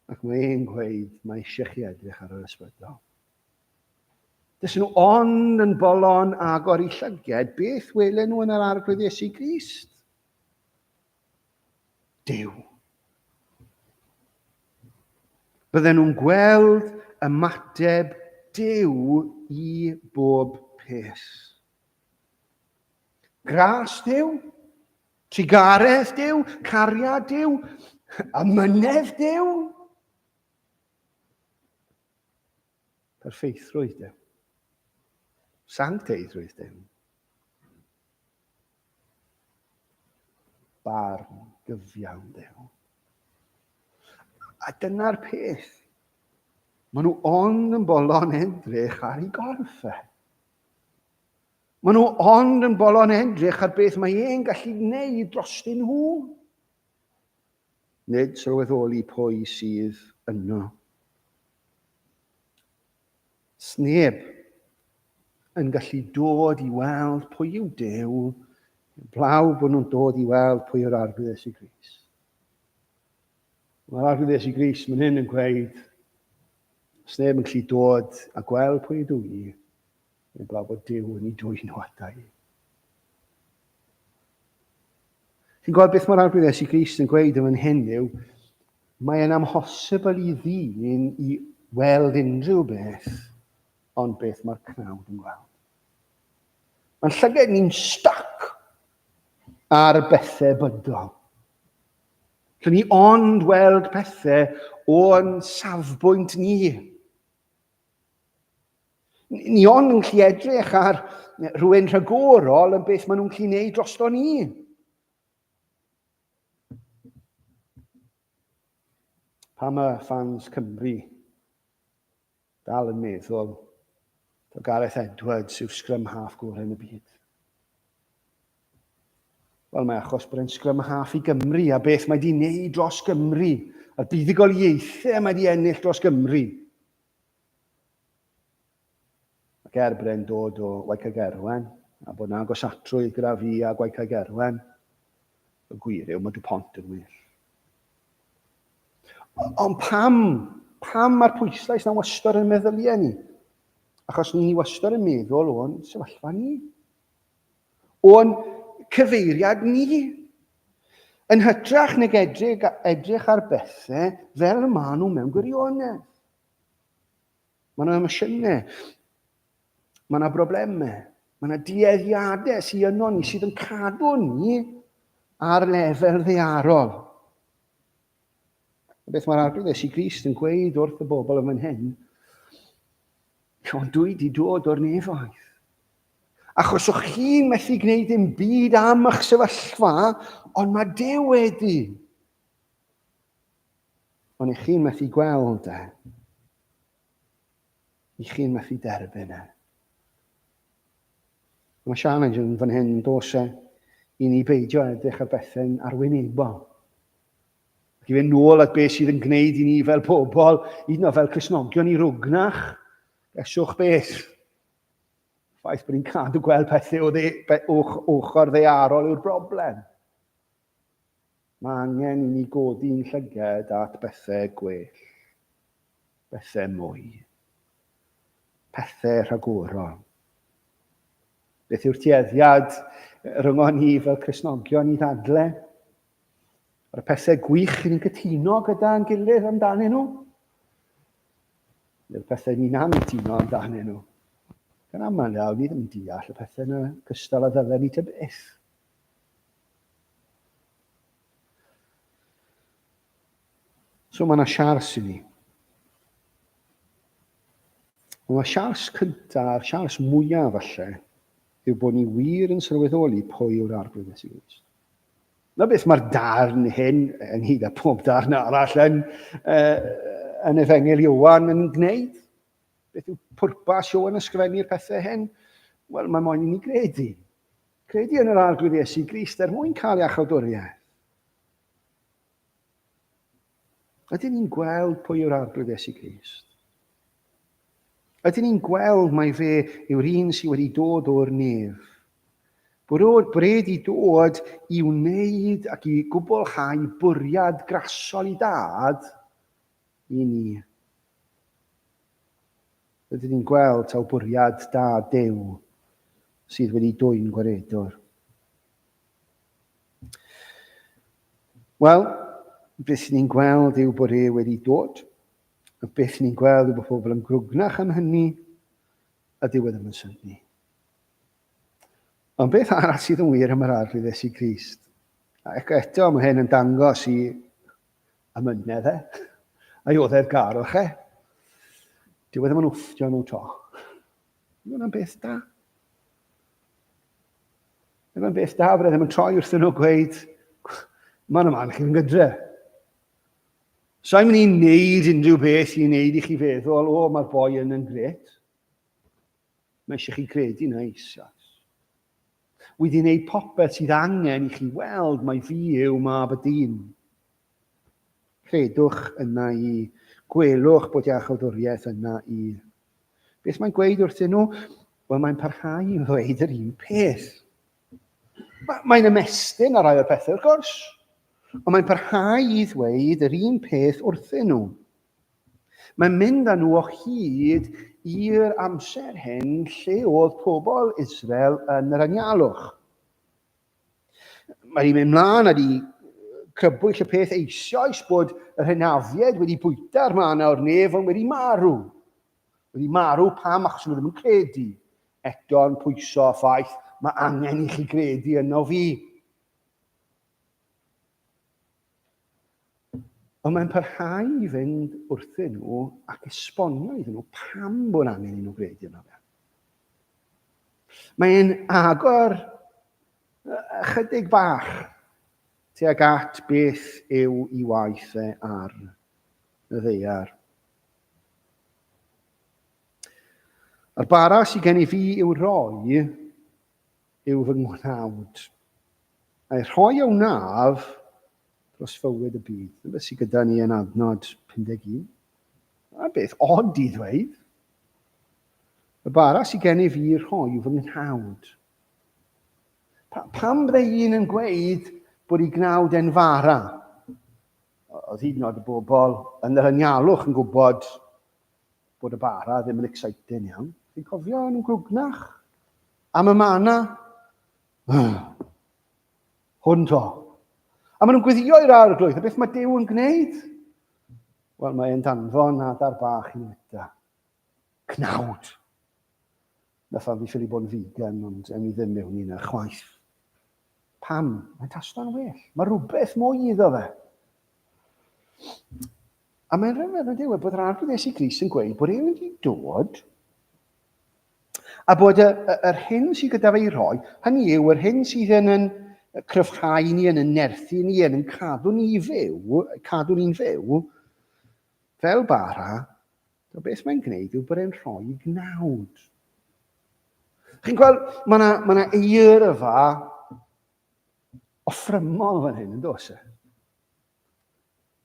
ac mae e'n gweud mae eisiau chi edrych ar yr ysbrydol. Dys nhw ond yn bolon agor i llyged beth welen nhw yn yr arglwydd Iesu Grist. Duw. Bydden nhw'n gweld ymateb Duw i bob peth. Gras Duw, trigaredd Duw, cariad Duw, amynedd Duw. Perfeithrwydd Duw. Sancteiddrwydd Duw. Barn gyfiawn Duw. A dyna'r peth. Maen nhw ond yn bolon edrych ar ei gorff e. Maen nhw ond yn bolon edrych ar beth mae e'n gallu gwneud drostyn nhw. Nid sylweddoli pwy sydd yno. Sneb yn gallu dod i weld pwy yw Duw, blaw bod nhw'n dod i weld pwy yw'r arglwydd Iesu Grist. Mae'r arglwydd Iesu Grist mae'n hyn yn gweud, sneb yn gallu dod a gweld pwy ydw i, blaw bod Duw yn ei dwy'n o ata i. Chi'n gweld beth mae'r arglwydd Iesu Grist yn gweud yn hyn yw, mae'n amhosibl i ddyn i weld unrhyw beth, ond beth mae'r cnawd yn gweld. Mae'n llygad ni'n stuck ar bethau bydol. Lle ni ond weld pethau o'n safbwynt ni. Ni ond yn gallu edrych ar rhywun rhagorol yn beth maen nhw'n gallu gwneud drosto ni. Pa mae fans Cymru dal yn meddwl o Gareth Edwards yw'r scrum half gorau yn y byd? Wel, mae achos bod e'n scrum half i Gymru a beth mae di wneud dros Gymru, a'r buddigoliaethau mae di ennill dros Gymru. Ac bod e'n dod o Waika Gerwen, a bod yna gosatrwydd gyda fi a Waika Gerwen, y gwir yw, mae Dupont yn wir. Ond pam mae'r pwyslais na wastad yn meddyliau ni? Achos ni wastad yn meddwl o'n sefyllfa ni. O'n cyfeiriad ni. Yn hytrach nag edrych ar bethau fel maen nhw mewn gwirionedd. Mae yna emosiynau. Mae yna broblemau. Mae yna dueddiadau sydd yno ni sydd yn cadw ni ar lefel ddaearol. Beth mae'r arglwydd Iesu Grist yn gweud wrth y bobl yn fan hyn, ond dwi wedi dod o'r nefoedd. Achos o'ch chi'n methu gwneud dim byd am eich sefyllfa, ond mae Duw wedi. Ond eich chi'n methu gweld e. Eich chi'n methu derbyn e. Mae challenge yn fan hyn yn dos e i ni beidio edrych ar bethau'n arwynebol. Ac i fynd nôl at beth sydd yn gwneud i ni fel pobl, hyd yn oed fel Cristnogion i rwgnach, eswch beth. Ffaith bod ni'n cadw gweld pethau ochr ddaearol yw'r broblem. Mae angen i ni godi'n llygad at bethau gwell, bethau mwy, pethau rhagorol. Beth yw'r tueddiad rhwng ni fel Cristnogion i ddadlau? O'r pethau gwych ni'n cytuno gyda'n gilydd amdanyn nhw? Neu'r pethau ni'n anghytuno amdanyn nhw? Gan aml iawn, ni ddim yn deall y pethau yna cystal a ddylen ni tybeth. So mae yna siars i ni. Mae siars cyntaf, siars mwyaf falle, yw bod ni wir yn sylweddoli pwy yw'r arglwydd Iesu Grist. Na beth mae'r darn hyn, yn hyd a pob darn arall yn Efengil Ioan yn gwneud. Beth yw pwrpas Ioan ysgrifennu'r pethau hyn? Wel, mae moyn i ni credu. Credu yn yr arglwydd Iesu Grist mwyn cael ei achawdwriaeth. Ydyn ni'n gweld pwy yw'r arglwydd Iesu Grist? Ydyn ni'n gweld mai fe yw'r un sydd wedi dod o'r nef? Bod wedi dod i wneud ac i gwblhau bwriad grasol i dad i ni. Ydyn ni'n gweld taw bwriad dad Duw sydd wedi dwyn gwaredwr. Wel, Beth ni'n gweld yw bod e wedi dod. A beth ni'n gweld yw bod pobl yn grwgnach am hynny, a dyw e ddim yn synnu. Ond beth arall sydd yn wir am yr arglwydd Iesu Grist? Ac eto mae hyn yn dangos i amynedd a ioddau'r garwch Dyw e ddim yn wfftio nhw to. Dyw hwnna'n beth da. Dyw hwnna'n beth da, bod e ddim yn troi wrthyn nhw gweud, ma'n yma chi'n gydre. Sa'n mynd i'n neud unrhyw beth i wneud i chi feddwl, mae'r boi yn gret. Mae eisiau chi credu na eisiau. Wedi wneud popeth sydd angen i chi weld mai fi yw mab y dyn. Credwch yna i, gwelwch bod iachawdwriaeth yna i. Beth mae'n gweud wrthyn nhw? Wel, mae'n parhau i ddweud yr un peth. Mae'n ymestyn ar rai o'r pethau, wrth gwrs. Ond mae'n parhau i ddweud yr un peth wrthyn nhw. Mae'n mynd â nhw o hyd i'r amser hyn lle oedd pobl Israel yn yr anialwch. Mae'n mynd mlaen a di crybwyll y peth eisoes bod yr hynafiad wedi bwyta'r man o'r nef ond wedi marw. Wedi marw pam achos nhw ddim yn credu. Eto'n pwyso a ffaith, mae angen i chi credu yno fi. Ond mae'n parhau i fynd wrthyn nhw ac esbonio iddyn nhw pam bod angen i nhw credu yno fe. Mae'n agor ychydig bach tuag at beth yw ei waith ar y ddeiar. A'r bara sydd gen i fi i'w roi yw fy ngwnawd. A'i rhoi o wnaf dros fywyd y byd. Dyma sydd gyda ni yn adnod 51. A beth od i ddweud. Y bara sydd gen i fi i'w rhoi yw fy ngwnawd. Pam bydde un yn gweud bod ei gnawd e'n fara? Oedd hyd yn oed y bobl yn yr anialwch yn gwybod bod y bara ddim yn exciting iawn. Chi'n cofio yn grwgnach am y mana? Hwn to. A maen nhw'n gweddio i'r arglwydd, a beth mae Duw yn gwneud? Wel, mae'n danfon adar bach i wyta. Cnawd. Nath fi ffili bod yn figan, ond em i ddim mewn i'n chwaith. Pam? Mae'n tasgo'n well. Mae rhywbeth mwy iddo fe. A mae'n rhyfedd yn dweud bod yr arglwydd Iesu Grist yn gweud bod e'n wedi dod a bod yr hyn sydd gyda fe i roi, hynny yw yr hyn sydd yn cryfhau ni, yn nerthu ni, yn cadw ni'n fyw, fel bara, beth mae'n gwneud yw bod e'n rhoi gnawd. Chi'n gweld, mae yna eirfa offrymol fan hyn, yn dos e?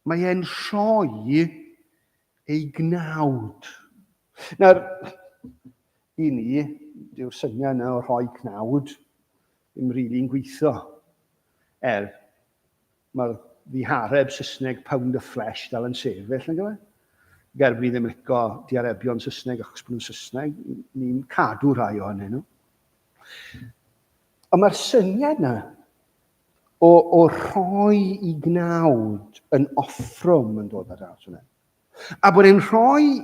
Mae e'n rhoi ei gnawd. Nawr, i ni, dyw'r syniad yna o rhoi gnawd ddim rili'n gweithio. Mae'r ddihareb Saesneg pound of flesh dal yn sefyll, yn gyfer? Ger bod ni ddim yn licio diarebion Saesneg achos bod nhw'n Saesneg, ni'n cadw rhai ohonyn nhw. Ond mae'r syniad yna o rhoi i gnawd yn offrwm yn dod ar draws hwnna. A bod e'n rhoi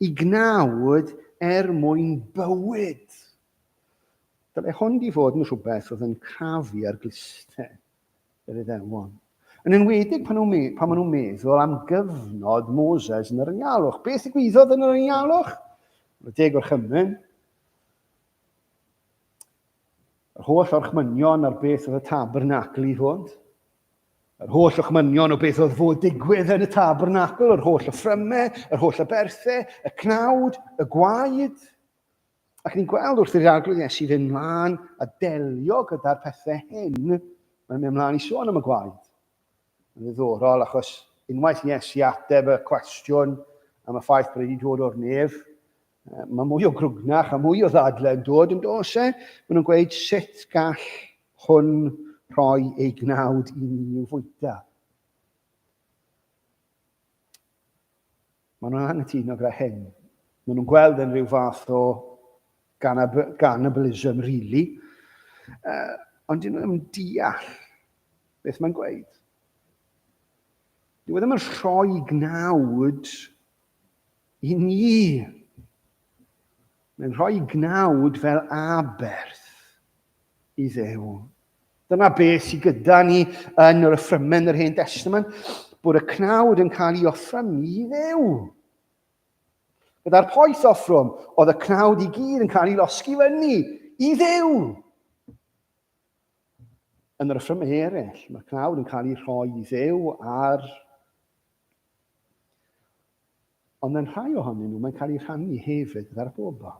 i gnawd mwyn bywyd. Dyle hwn di fod yn rhywbeth oedd yn crafu ar glistau yr Iddewon. Yn enwedig pan maen nhw'n meddwl am gyfnod Moses yn yr anialwch. Beth ddigwyddodd yn yr anialwch? Roedd deg o'r chymyn. Yr holl orchmynion ar beth oedd y tabernacl i fod. Yr holl orchmynion o beth oedd fod digwydd yn y tabernacl, yr holl offrymau, yr holl aberthau, y cnawd, y gwaed. Ac ni'n gweld wrth i'r arglwydd Iesu fynd mlaen a delio gyda'r pethau hyn, mae'n mynd mlaen i sôn am y gwaed. Yn ddiddorol, achos unwaith Iesu ateb y cwestiwn am y ffaith bod wedi dod o'r nef, mae mwy o grwgnach a mwy o ddadlau yn dod yn dos e. Maen nhw'n gweud sut gall hwn rhoi ei gnawd i ni i'w fwyta. Maen nhw'n anghytuno gyda hyn. Maen nhw'n gweld yn rhyw fath o cannibalism, really. Ond dyn nhw'n deall beth mae'n gweud. Dyw e ddim yn rhoi gnawd i ni. Mae'n rhoi gnawd fel aberth i Dduw. Dyna beth sydd gyda ni yn yr Yffrymen yr Hen Testament, bod y cnawd yn cael ei offro i Dduw. Gyda'r poeth offrwm, oedd y cnawd i gyd yn cael ei losgi fyny i Dduw. Yn yr Yffrymen eraill, mae'r cnawd yn cael ei rhoi i Dduw ond yn rhai ohonyn nhw, mae'n cael ei rhannu hefyd gyda'r bobl.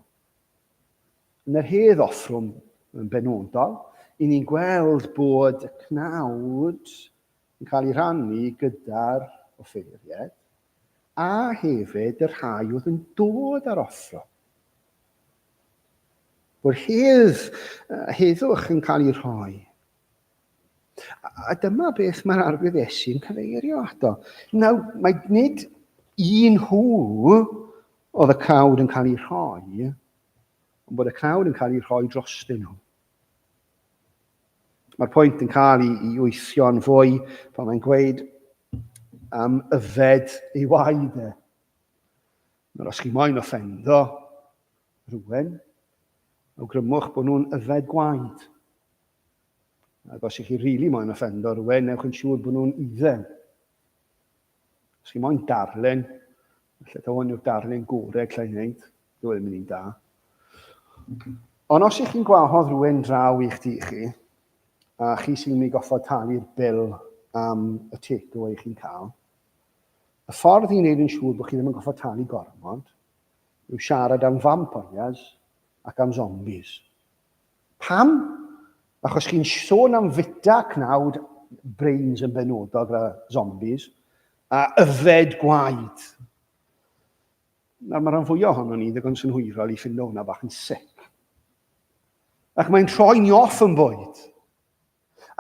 Yn yr hedd offrwm yn benodol, i ni'n gweld bod y cnawd yn cael ei rhannu gyda'r offeiriad, a hefyd yr rhai oedd yn dod ar offro. Bod heddwch yn cael ei rhoi. A dyma beth mae'r arglwydd Iesu'n cyfeirio ato. Nawr, mae nid un nhw oedd y cnawd yn cael ei rhoi, ond bod y cnawd yn cael ei rhoi drostyn nhw. Mae'r pwynt yn cael ei weithio'n fwy pan mae'n gweud am yfed ei waed e. Nawr, os chi moyn offendo rhywun, awgrymwch bod nhw'n yfed gwaed. Ac os ych chi rili moyn offendo rhywun, ewch yn siŵr bod nhw'n iddyn. Os chi moyn darlun, lle ta hwn yw'r darlun gorau lle i wneud, dyw ddim yn un da. Ond os ych chi'n gwahodd rhywun draw i'ch di chi, a chi sy'n mynd i goffod talu'r bil am y takeaway chi'n cael, y ffordd i wneud yn siŵr bod chi ddim yn goffod talu gormod, yw siarad am vampires ac am zombies. Pam? Achos chi'n sôn am fita cnawd brains yn benodol gyda zombies, a yfed gwaed. Nawr mae'r rhan fwyaf ohono ni ddigon synhwyrol i ffindo hwnna bach yn sic. Ac mae'n troi ni off yn bwyd.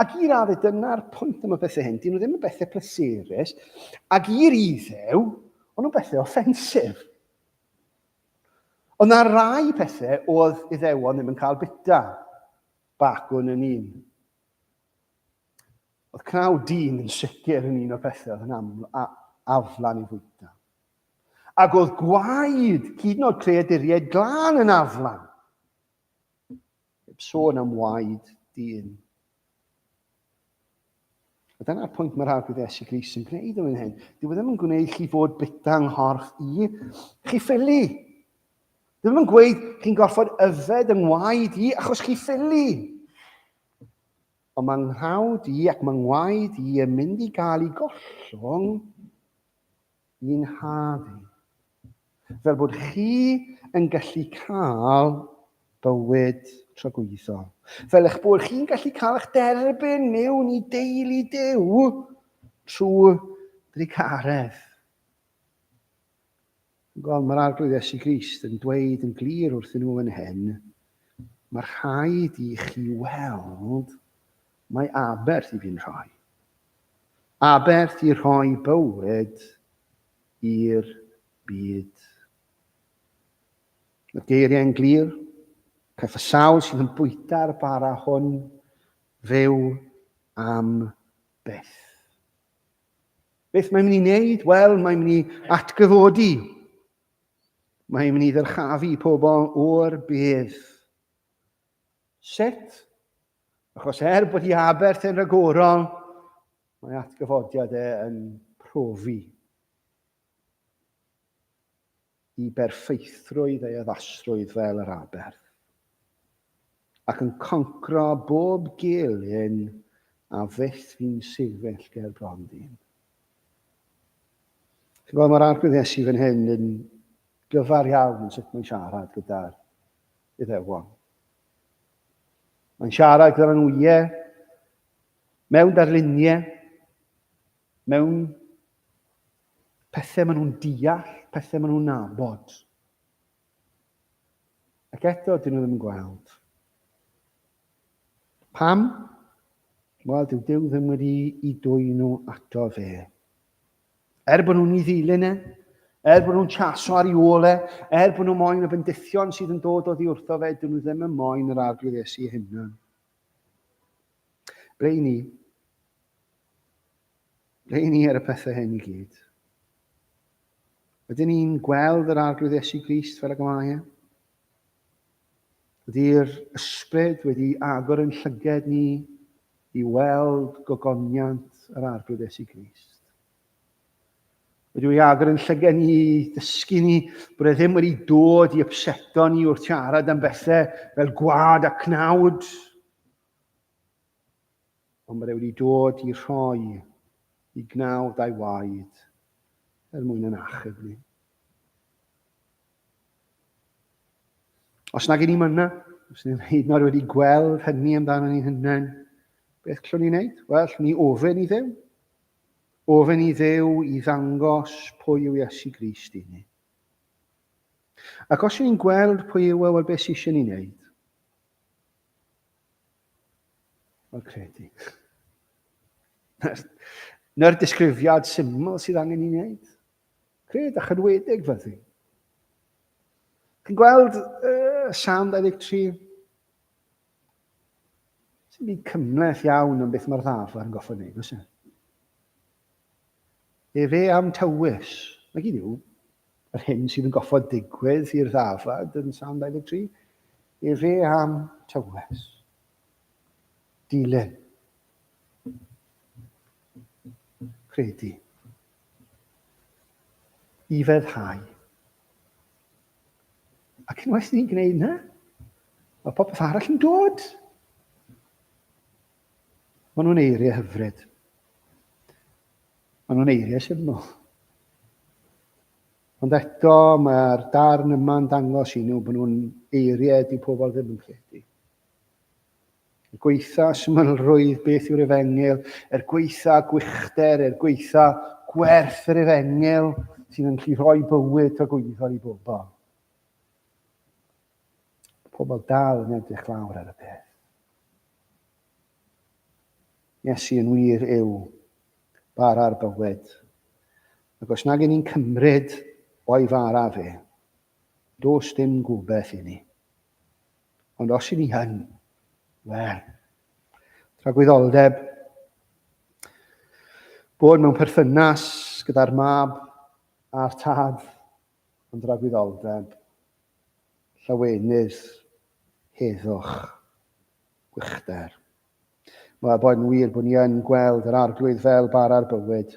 Ac i raddau dyna'r pwynt am y bethau hyn, dyn nhw ddim yn bethau pleserus, ac i'r Iddew, ond nhw'n bethau offensif. Ond na rai pethau oedd Iddewon ddim yn cael bita bacwn yn un. Oedd cnawd dyn yn sicr yn un o'r pethau oedd yn aflan i fwyta. Ac oedd gwaed, hyd yn oed creaduriaid glân yn aflan. Sôn am waed dyn. A dyna'r pwynt mae'r arglwydd Iesu Grist yn gwneud yn hyn. Dyw e ddim yn gwneud chi fod bita nghorff i chi ffili. Dyw e ddim yn gweud chi'n gorfod yfed yng ngwaed i achos chi ffili. Ond mae'n nghawd i ac mae'n ngwaed i yn mynd i gael ei gollwng i'n haddu. Fel bod chi yn gallu cael bywyd tragwyddol. Fel eich bod chi'n gallu cael eich derbyn mewn i deulu Duw trwy dricaredd. Mae'r arglwydd Iesu Grist yn dweud yn glir wrthyn nhw yn hyn, mae'r rhaid i chi weld mae aberth i fi'n rhoi. Aberth i rhoi bywyd i'r byd. Mae'r geiriau'n glir, caiff y sawl sydd yn bwyta'r bara hwn fyw am beth. Beth mae'n mynd i wneud? Wel, mae'n mynd i atgyfodi. Mae'n mynd i ddyrchafu pobl o'r bedd. Sut? Achos bod i aberth yn ragorol, mae atgyfodiad yn profi i berffeithrwydd ei addasrwydd fel yr aberth. Ac yn concro bob gelyn a fyth fi'n sefyll ger brondyn. Chi'n gweld mae'r arglwydd Iesu fan hyn yn gyfar iawn yn sut mae'n siarad gyda'r Iddewon. Mae'n siarad gyda'r anwyau, mewn darluniau, mewn pethau maen nhw'n deall, pethau maen nhw'n nabod. Ac eto, dyn nhw ddim yn gweld. Pam? Wel, dyw Duw ddim wedi i dwyno ato fe. Bod nhw'n ei ddilyn e, bod nhw'n chaso ar ei ôl e, bod nhw'n moyn y bendithion sydd yn dod oddi wrtho fe, dyn nhw ddim yn moyn yr arglwydd Iesu hynna. Ble i ni? Ble ni ar y pethau hyn i gyd? Ydyn ni'n gweld yr arglwydd Iesu Grist fel y mae e? Ydy'r ysbryd wedi agor yn llyged ni i weld gogoniant yr arglwydd Iesu Grist? Wedi agor yn llyged ni i ddysgu ni bod e ddim wedi dod i upseto ni wrth siarad am bethau fel gwad a cnawd, ond bod e wedi dod i rhoi i gnawd a'i waed er mwyn yn achub ni. Os nag i ni myna, os ni'n hyd yn oed wedi gweld hynny amdano ni hynny, beth llwn ni wneud? Wel, llwn ni ofyn i Dduw. Ofyn i Dduw i ddangos pwy yw Iesu Grist i ni. Ac os ni'n gweld pwy yw e, wel, beth sy'n eisiau ni wneud? Wel, credu. Na'r disgrifiad syml sydd angen i wneud. Cred a chydwedig fyddi. Chi'n gweld Psalm 23? Sy'n byd cymleth iawn am beth mae'r ddafod yn goffo wneud, oes e? Fe am tywys. Mae gyd yw yr hyn sydd yn goffo digwydd i'r ddafod yn Psalm 23. Fe am tywys. Dilyn. Credu. I feddhau. Ac unwaith ni'n gwneud yna, mae popeth arall yn dod. Maen nhw'n eiriau hyfryd. Maen nhw'n eiriau syml. Ond eto mae'r darn yma'n dangos i nhw bod nhw'n eiriau di pobl ddim yn credu. Y gweitha smylrwydd beth yw'r Efengil, gweitha gwychder, gweitha gwerth yr Efengil sy'n yn gallu rhoi bywyd tragwyddol i bobl. Pobl dal yn edrych lawr ar y peth. Iesu yn wir yw bara'r bywyd. Ac os nag ni'n cymryd o'i fara fe, does dim gobeith i ni. Ond os i ni yn, wel, tragwyddoldeb, bod mewn perthynas gyda'r mab a'r tad, ond tragwyddoldeb, llawenydd, heddwch, gwychder. Mae bod yn wir bod ni yn gweld yr arglwydd fel bara'r bywyd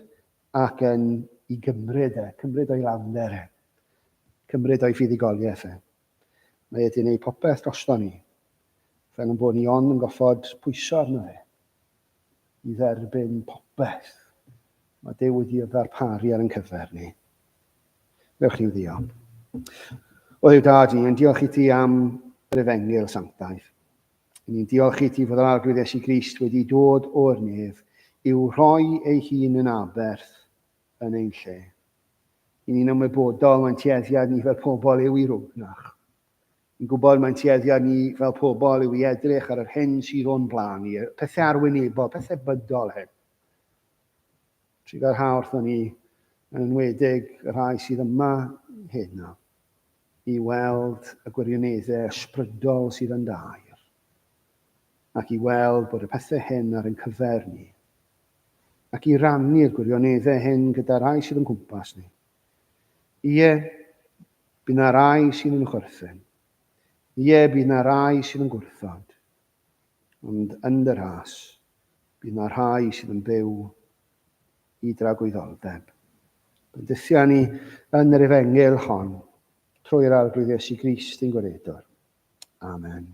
ac yn ei gymryd o'i lander cymryd o'i fuddugoliaeth Mae wedi gwneud popeth drosto ni, fel yn bod ni ond yn goffod pwyso arno fe i dderbyn popeth. Mae Duw wedi ddarparu ar ein cyfer ni. Fewch chi'n ddio. O Dduw dad ni, yn diolch i ti am yr Efengil sanctaidd. Ni'n diolch i ti fod yr arglwydd Iesu Grist wedi dod o'r nef i'w rhoi ei hun yn aberth yn ein lle. Ni'n ymwybodol mae'n tueddiad ni fel pobl yw i rwgnach. Ni'n gwybod mae'n tueddiad ni fel pobl yw i edrych ar yr hyn sydd o'n blaen ni, pethau arwynebol, pethau bydol hyn. Trwy gael hawrth o'n ni, yn enwedig y rhai sydd yma heno, i weld y gwirioneddau ysbrydol sydd yn dair, ac i weld bod y pethau hyn ar ein cyfer ni, ac i rannu'r gwirioneddau hyn gyda rai sydd yn cwmpas ni. Ie, bydd na rai sydd yn chwrthin. Ie, bydd na rai sydd yn gwrthod. Ond yn dy ras, bydd na rai sydd yn byw i dragwyddoldeb. Bendithia ni yn yr Efengil hon, trwy'r arglwydd Iesu Grist ein gwiredwr. Amen.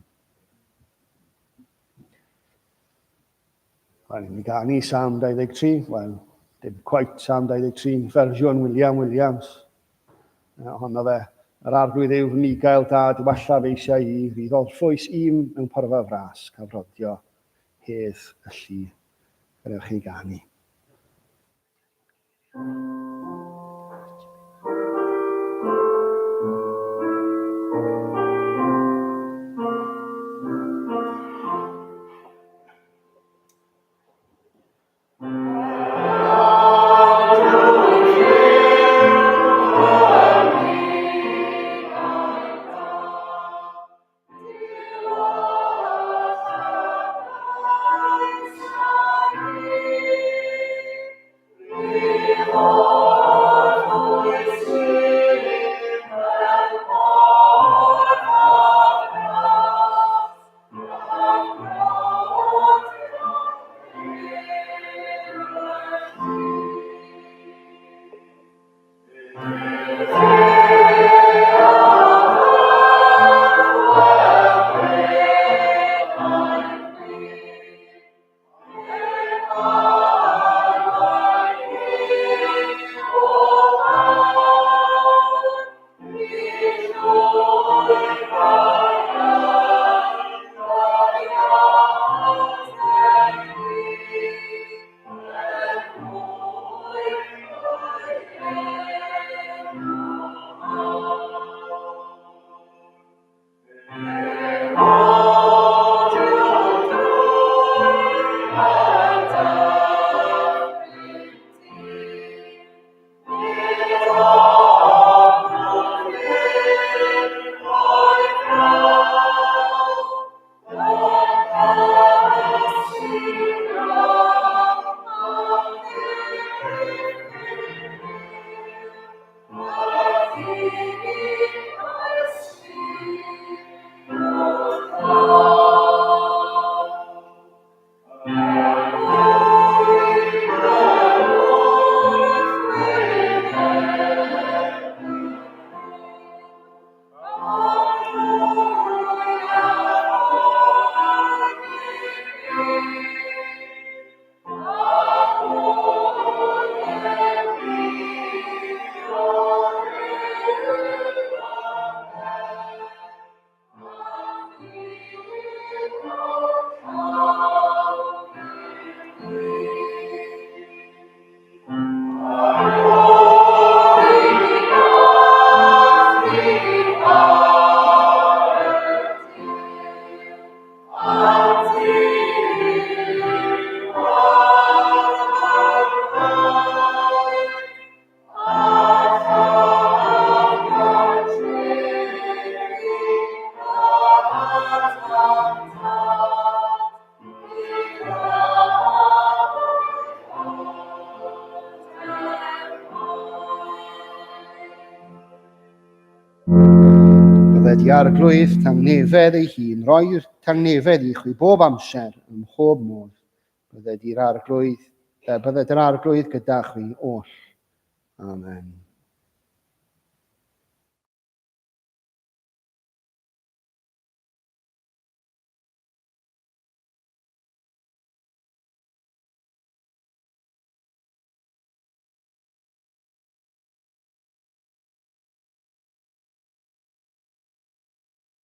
Wel, ni'n ganu Psalm 23, wel, dim quite Psalm 23, fersiwn Williams. Honno fe, yr arglwydd yw ni gael dad, walla fe eisiau i fydd orffwys un mewn porfa fras, cael rodio hedd y llu. Gadewch chi ganu. Bydde di arglwydd tangnefedd ei hun, roi'r tangnefedd i chwi bob amser, ym mhob modd. Bydde'r arglwydd gyda chwi oll. Amen.